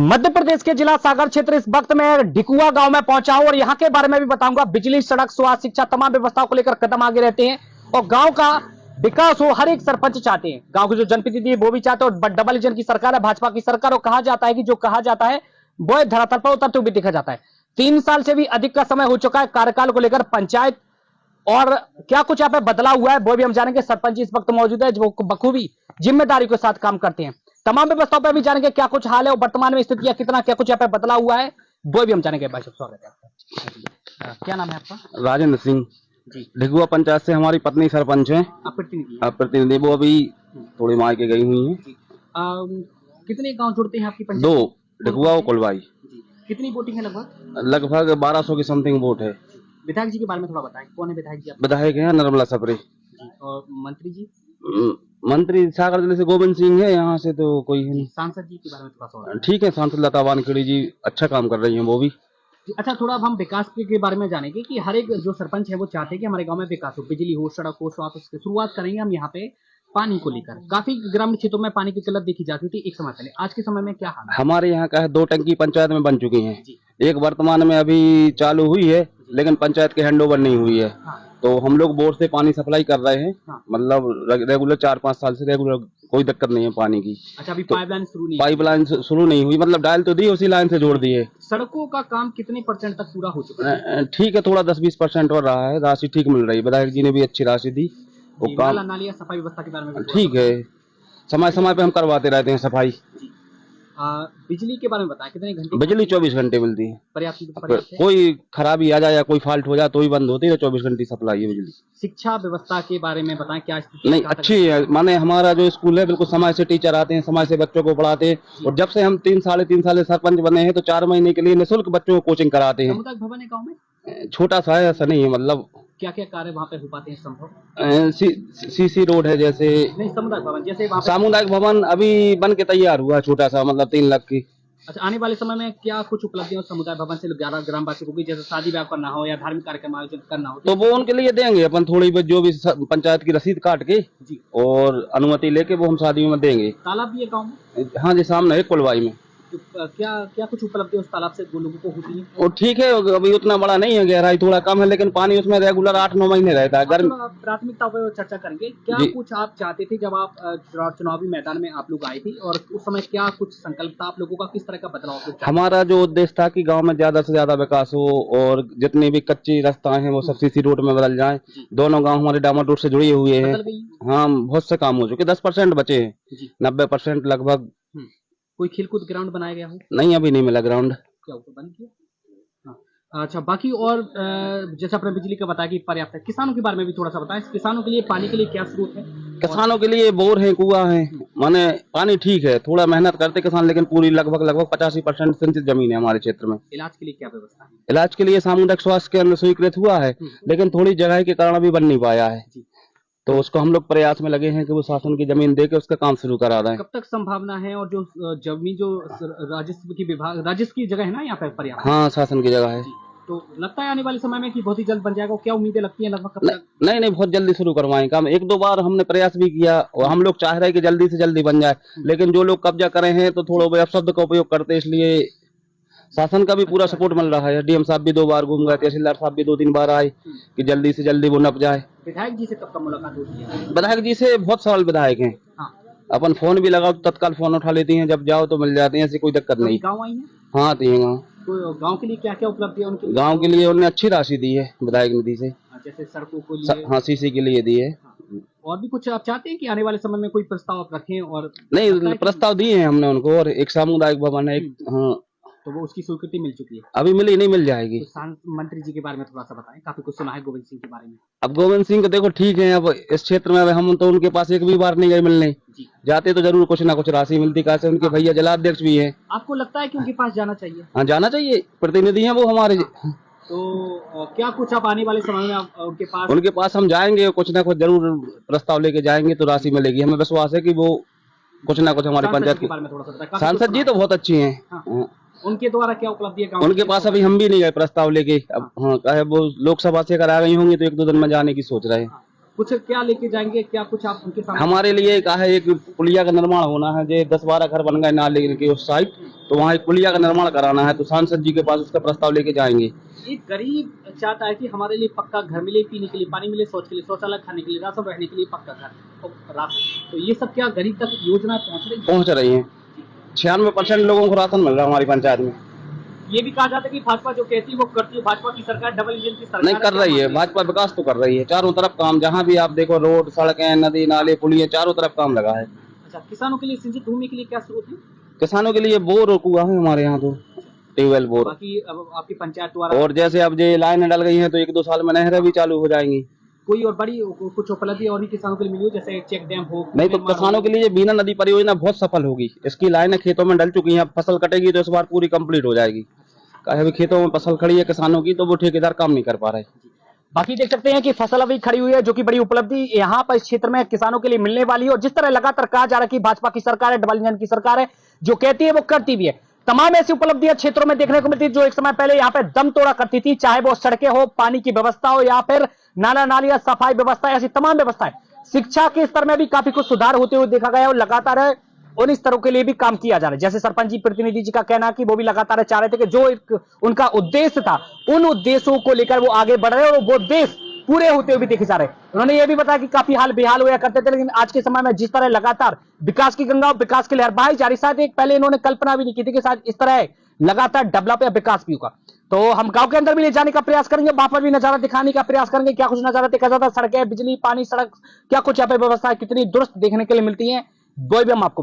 मध्य प्रदेश के जिला सागर क्षेत्र इस वक्त में डिकुआ गांव में पहुंचा हूं और यहां के बारे में भी बताऊंगा। बिजली, सड़क, स्वास्थ्य, शिक्षा तमाम व्यवस्थाओं को लेकर कदम आगे रहते हैं और गांव का विकास हो हर एक सरपंच चाहते हैं। गांव के जो जनप्रतिनिधि है वो भी चाहते हैं और डबल इंजन की सरकार है, भाजपा की सरकार, और कहा जाता है कि जो कहा जाता है वो धरातल पर उतरते हुए देखा जाता है। 3 साल से भी अधिक का समय हो चुका है कार्यकाल को लेकर पंचायत, और क्या कुछ यहाँ पे बदलाव हुआ है वो भी हम जानेंगे। सरपंच इस वक्त मौजूद है जो बखूबी जिम्मेदारी के साथ काम करते हैं। तमाम व्यवस्थाओं पर भी जानेंगे क्या कुछ हाल है और वर्तमान में स्थिति कितना, क्या कुछ यहाँ पे बदलाव हुआ है वो भी हम जानेंगे। भाई साहब स्वागत है आपका। क्या नाम है आपका? राजेंद्र सिंह जी। ढिगुआ पंचायत से हमारी पत्नी सरपंच है। आप प्रतिनिधि? आप प्रतिनिधि, वो अभी थोड़ी मायके गई हुई है। कितने गांव जुड़ते हैं आपकी पंचायत? 2 ढिगुआ और कुलवाई। कितनी वोटिंग है? लगभग 1200 की समथिंग वोट है। विधायक जी के बारे में थोड़ा बताएं, कौन है विधायक जी? विधायक है निर्मला सप्रे। और मंत्री जी? मंत्री सागर जिले से गोविंद सिंह है, यहाँ से तो कोई है नहीं। सांसद जी के बारे में थोड़ा सा? ठीक है, सांसद लता वानखेड़ी जी अच्छा काम कर रही है वो भी। अच्छा, थोड़ा अब हम विकास के बारे में जानेंगे कि हर एक जो सरपंच है वो चाहते हैं कि हमारे गांव में विकास हो, बिजली हो, सड़क हो, स्वास्थ्य। शुरुआत करेंगे हम यहाँ पे पानी को लेकर। काफी ग्रामीण क्षेत्रों में पानी की किल्लत देखी जाती थी एक समय पहले, आज के समय में क्या हाल है? हमारे यहाँ का है 2 टंकी पंचायत में बन चुकी हैं। एक वर्तमान में अभी चालू हुई है लेकिन पंचायत के हैंड ओवर नहीं हुई है। तो हम लोग बोर से पानी सप्लाई कर रहे हैं। मतलब रेगुलर 4-5 साल से रेगुलर कोई दिक्कत नहीं है पानी की। अच्छा, अभी तो पाइपलाइन शुरू नहीं हुई, मतलब डायल तो दी, उसी लाइन से जोड़ दिए। सड़कों का काम कितने % तक पूरा हो चुका है? ठीक है, थोड़ा 10-20% हो रहा है, राशि ठीक मिल रही है। विधायक जी ने भी अच्छी राशि दी। वो काम नाली सफाई व्यवस्था के बारे में ठीक है, समय समय पे हम करवाते रहते हैं सफाई। बिजली के बारे में बताएं, कितने घंटे? बिजली 24 घंटे मिलती है। पर्याप्त है? कोई खराबी आ जाए या कोई फॉल्ट हो जाए तो ही बंद होती है, तो 24 घंटे सप्लाई है बिजली। शिक्षा व्यवस्था के बारे में बताएं, क्या स्थिति? नहीं, अच्छी है। माने हमारा जो स्कूल है बिल्कुल समय से टीचर आते हैं, समय से बच्चों को पढ़ाते हैं। और जब से हम 3-3.5 साल सरपंच बने हैं तो 4 महीने के लिए निःशुल्क बच्चों को कोचिंग कराते हैं। सामुदायिक भवन है गाँव में? छोटा सा है, ऐसा नहीं है। मतलब क्या क्या कार्य वहाँ पे हो पाते हैं संभव? सीसी रोड है जैसे। नहीं, सामुदायिक भवन जैसे सामुदायिक भवन अभी बन के तैयार हुआ, छोटा सा, मतलब 3 लाख की। अच्छा, आने वाले समय में क्या कुछ उपलब्धियां समुदाय भवन से 11 ग्रामवासी को भी, जैसे शादी ब्याह करना हो या धार्मिक कार्यक्रम आयोजित करना हो तो वो उनके लिए देंगे अपन थोड़ी बहुत, जो भी पंचायत की रसीद काट के जी और अनुमति लेके वो हम शादी में देंगे। तालाब भी है गाँव में? हाँ जी, सामने है कुलवाई में। तो क्या कुछ उपलब्धि उस तालाब से लोगों को होती है? और ठीक है, अभी उतना बड़ा नहीं है, गहराई थोड़ा कम है, लेकिन पानी उसमें रेगुलर 8-9 महीने रहता है। गर्म प्राथमिकता पर चर्चा करेंगे। क्या कुछ आप चाहते थे जब आप चुनावी मैदान में आप लोग आए थे, और उस समय क्या कुछ संकल्प था आप लोगों का? किस तरह का बदलाव? हमारा जो उद्देश्य था कि गांव में ज्यादा से ज्यादा विकास हो और जितनी भी कच्ची रास्ता है वो सब सीसी रोड में बदल जाए। दोनों गांव हमारे डामर रोड से जुड़े हुए हैं। हाँ, बहुत से काम हो चुके, 10% बचे हैं, 90% लगभग। कोई खेलकूद ग्राउंड बनाया गया हो? नहीं, अभी नहीं मिला ग्राउंड। क्या ऊपर बंद किया? अच्छा, बाकी और जैसे आपने बिजली का बताया कि पर्याप्त है। किसानों के बारे में भी थोड़ा सा बताएं, किसानों के लिए पानी के लिए क्या स्रोत है? किसानों के लिए बोर है, कुआं है, माने पानी ठीक है। थोड़ा मेहनत करते किसान, लेकिन पूरी लगभग 85% सिंचित जमीन है हमारे क्षेत्र में। इलाज के लिए क्या व्यवस्था है? इलाज के लिए सामुदायिक स्वास्थ्य केंद्र स्वीकृत हुआ है, लेकिन थोड़ी जगह के कारण अभी बन नहीं पाया है। तो उसको हम लोग प्रयास में लगे हैं कि वो शासन की जमीन दे के उसका काम शुरू करा दें। कब तक संभावना है? और जो जमीन जो राजस्व की जगह है ना यहाँ पे पर्याप्त? हाँ, शासन की जगह है। तो लगता है आने वाले समय में कि बहुत ही जल्द बन जाएगा? क्या उम्मीदें लगती हैं लगभग कब तक? नहीं, बहुत जल्दी शुरू करवाएं काम। 1-2 बार हमने प्रयास भी किया और हम लोग चाह रहे हैं कि जल्दी से जल्दी बन जाए, लेकिन जो लोग कब्जा करे हैं तो थोड़ा अपशब्द का उपयोग करते, इसलिए शासन का भी पूरा सपोर्ट मिल रहा है। डीएम साहब भी 2 बार घूम गए, तहसीलदार साहब भी 2-3 बार आए कि जल्दी से जल्दी वो नप जाए। विधायक जी से कब तक मुलाकात होती है? विधायक जी से बहुत साल विधायक हैं। अपन फोन भी लगाओ तो तत्काल फोन उठा लेती हैं, जब जाओ तो मिल जाते हैं, ऐसी कोई दिक्कत नहीं। गाँव आई है? हाँ, आती है गाँव। तो गाँव के लिए क्या क्या उपलब्धि है उनकी? गाँव के लिए उन्होंने अच्छी राशि दी है विधायक निधि से। जैसे सड़कों को लिए? हाँ, सीसी के लिए दी है। और भी कुछ आप चाहते हैं कि आने वाले समय में कोई प्रस्ताव आप रखें? और नहीं, प्रस्ताव दिए हैं हमने उनको, और एक सामुदायिक भवन है। हाँ, तो वो उसकी स्वीकृति मिल चुकी है? अभी मिली नहीं, मिल जाएगी। तो मंत्री जी के बारे में थोड़ा सा बताएं, काफी कुछ सुना है गोविंद सिंह के बारे में। अब गोविंद सिंह को देखो, ठीक है, अब इस क्षेत्र में हम तो उनके पास एक भी बार नहीं गए मिलने। जाते तो जरूर कुछ ना कुछ राशि मिलती, कैसे उनके भैया जिलाध्यक्ष भी है। आपको लगता है कि उनके पास जाना चाहिए? हाँ, जाना चाहिए, प्रतिनिधि है वो हमारे। तो क्या कुछ आप आने वाले समय में उनके पास हम जाएंगे, कुछ ना कुछ जरूर प्रस्ताव लेके जाएंगे तो राशि मिलेगी। हमें विश्वास है कि वो कुछ ना कुछ हमारी पंचायत के बारे में थोड़ा सा। सांसद जी तो बहुत अच्छी हैं। उनके द्वारा क्या उपलब्धि है? उनके पास अभी हम भी नहीं गए प्रस्ताव लेके। अब हाँ, वो लोकसभा से अगर आ गई होंगी तो 1-2 दिन में जाने की सोच रहे हैं। कुछ क्या लेके जाएंगे, क्या कुछ आप उनके सामने? हमारे लिए क्या है, एक पुलिया का निर्माण होना है। जो 10-12 घर बन गए नाले के उस साइड, तो वहाँ एक पुलिया का निर्माण कराना है, तो सांसद जी के पास उसका प्रस्ताव लेके जाएंगे। एक गरीब चाहता है कि हमारे लिए पक्का घर मिले, पीने के लिए पानी मिले, शौच के लिए शौचालय, खाने के लिए राशन, रहने के लिए पक्का घर और राशन। तो ये सब क्या गरीब तक योजना पहुंच रही है? 96% लोगों को राशन मिल रहा है हमारी पंचायत में। ये भी कहा जाता है कि भाजपा जो कहती है वो करती है, भाजपा की सरकार डबल इंजन की सरकार नहीं कर रही है, भाजपा विकास तो कर रही है चारों तरफ काम, जहाँ भी आप देखो रोड, सड़कें, नदी नाले, पुलिया, चारों तरफ काम लगा है। अच्छा, किसानों के लिए सिंचित भूमि के लिए क्या स्रोत है? किसानों के लिए बोर कुआ है हमारे यहाँ, तो ट्यूबवेल बोर। बाकी अब आपकी पंचायत द्वारा और जैसे अब जो लाइन डल गई है, तो 1-2 साल में नहरें भी चालू हो जाएंगी। कोई और बड़ी कुछ उपलब्धि और भी किसानों के लिए मिली हो, जैसे चेक डैम हो? नहीं तो किसानों के लिए बीना नदी परियोजना बहुत सफल होगी। इसकी लाइनें खेतों में डल चुकी हैं, फसल कटेगी तो इस बार पूरी कंप्लीट हो जाएगी। अभी खेतों में फसल खड़ी है किसानों की, तो वो ठेकेदार काम नहीं कर पा रहे। बाकी देख सकते हैं कि फसल अभी खड़ी हुई है, जो कि बड़ी उपलब्धि यहाँ पर इस क्षेत्र में किसानों के लिए मिलने वाली है। और जिस तरह लगातार कहा जा रहा है कि भाजपा की सरकार है, डबल इंजन की सरकार है, जो कहती है वो करती भी है। तमाम ऐसी उपलब्धियां क्षेत्रों में देखने को मिलती है जो एक समय पहले यहाँ पे दम तोड़ा करती थी, चाहे वो सड़कें हो, पानी की व्यवस्था हो, या फिर नाला नालियां, सफाई व्यवस्था, ऐसी तमाम व्यवस्थाएं। शिक्षा के स्तर में भी काफी कुछ सुधार होते हुए देखा गया और लगातार उन स्तरों के लिए भी काम किया जा रहा है। जैसे सरपंच जी, प्रतिनिधि जी का कहना है कि वो भी लगातार चाह रहे थे कि जो एक उनका उद्देश्य था, उन उद्देश्यों को लेकर वो आगे बढ़ रहे हैं और वो उद्देश्य पूरे होते हुए भी देखे जा रहे हैं। उन्होंने ये भी बताया कि काफी हाल बेहाल हुआ करते थे, लेकिन आज के समय में जिस तरह लगातार विकास की गंगा, विकास की लहर बहाई जा रही, शायद एक पहले इन्होंने कल्पना भी नहीं की थी कि शायद इस तरह लगातार डेवलप या विकास भी होगा। तो हम गांव के अंदर भी ले जाने का प्रयास करेंगे, वहां पर भी नजारा दिखाने का प्रयास करेंगे, क्या कुछ नजारा देखा जाता है, सड़कें, बिजली, पानी, सड़क, क्या कुछ यहाँ पे व्यवस्था कितनी दुरुस्त देखने के लिए मिलती है, वो भी हम आपको